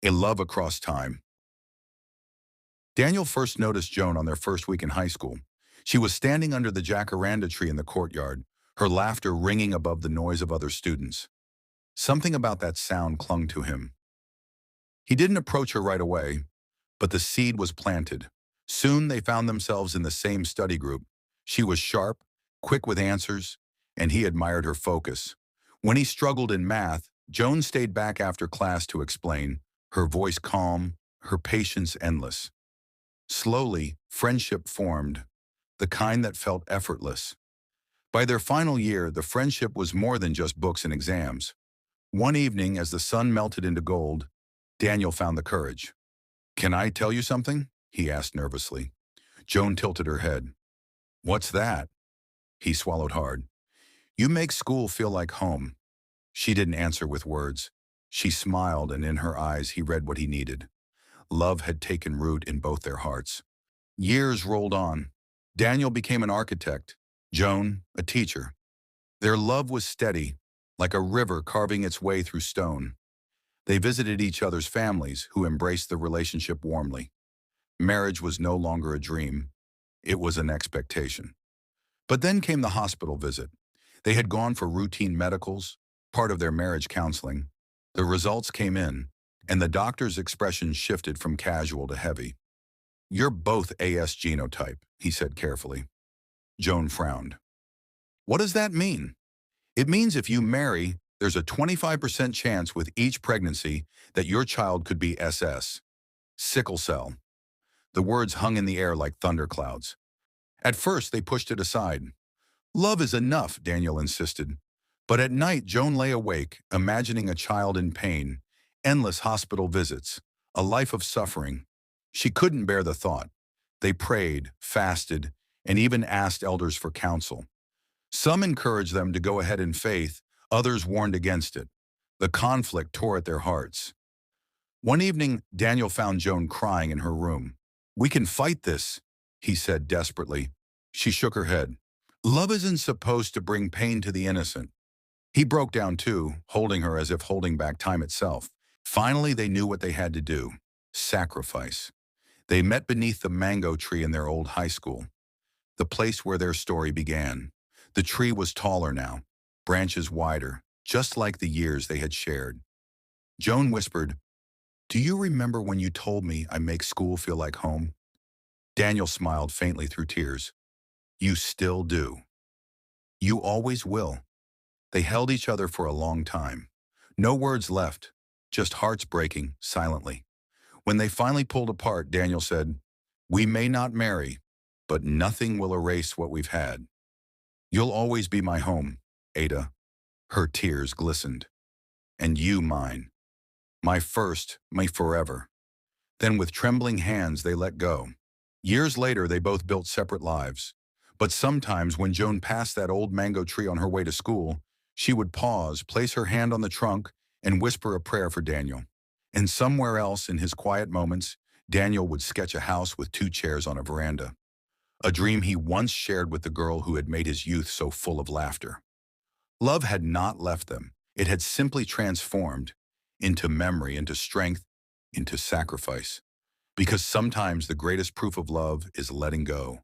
A love across time. Daniel first noticed Joan on their first week in high school. She was standing under the jacaranda tree in the courtyard, her laughter ringing above the noise of other students. Something about that sound clung to him. He didn't approach her right away, but the seed was planted. Soon they found themselves in the same study group. She was sharp, quick with answers, and he admired her focus. When he struggled in math, Joan stayed back after class to explain, her voice calm, her patience endless. Slowly, friendship formed, the kind that felt effortless. By their final year, the friendship was more than just books and exams. One evening, as the sun melted into gold, Daniel found the courage. "Can I tell you something?" he asked nervously. Joan tilted her head. "What's that?" He swallowed hard. "You make school feel like home." She didn't answer with words. She smiled, and in her eyes he read what he needed. Love had taken root in both their hearts. Years rolled on. Daniel became an architect, Joan a teacher. Their love was steady, like a river carving its way through stone. They visited each other's families, who embraced the relationship warmly. Marriage was no longer a dream. It was an expectation. But then came the hospital visit. They had gone for routine medicals, part of their marriage counseling. The results came in, and the doctor's expression shifted from casual to heavy. "You're both AS genotype," he said carefully. Joan frowned. "What does that mean?" "It means if you marry, there's a 25% chance with each pregnancy that your child could be SS. Sickle cell." The words hung in the air like thunderclouds. At first, they pushed it aside. "Love is enough," Daniel insisted. But at night, Joan lay awake, imagining a child in pain, endless hospital visits, a life of suffering. She couldn't bear the thought. They prayed, fasted, and even asked elders for counsel. Some encouraged them to go ahead in faith, others warned against it. The conflict tore at their hearts. One evening, Daniel found Joan crying in her room. "We can fight this," he said desperately. She shook her head. "Love isn't supposed to bring pain to the innocent." He broke down too, holding her as if holding back time itself. Finally, they knew what they had to do. Sacrifice. They met beneath the mango tree in their old high school, the place where their story began. The tree was taller now, branches wider, just like the years they had shared. Joan whispered, "Do you remember when you told me I make school feel like home?" Daniel smiled faintly through tears. "You still do. You always will." They held each other for a long time. No words left, just hearts breaking silently. When they finally pulled apart, Daniel said, "We may not marry, but nothing will erase what we've had. You'll always be my home, Ada." Her tears glistened. "And you mine. My first, my forever." Then with trembling hands, they let go. Years later, they both built separate lives. But sometimes when Joan passed that old mango tree on her way to school, she would pause, place her hand on the trunk, and whisper a prayer for Daniel. And somewhere else, in his quiet moments, Daniel would sketch a house with 2 chairs on a veranda, a dream he once shared with the girl who had made his youth so full of laughter. Love had not left them. It had simply transformed into memory, into strength, into sacrifice. Because sometimes the greatest proof of love is letting go.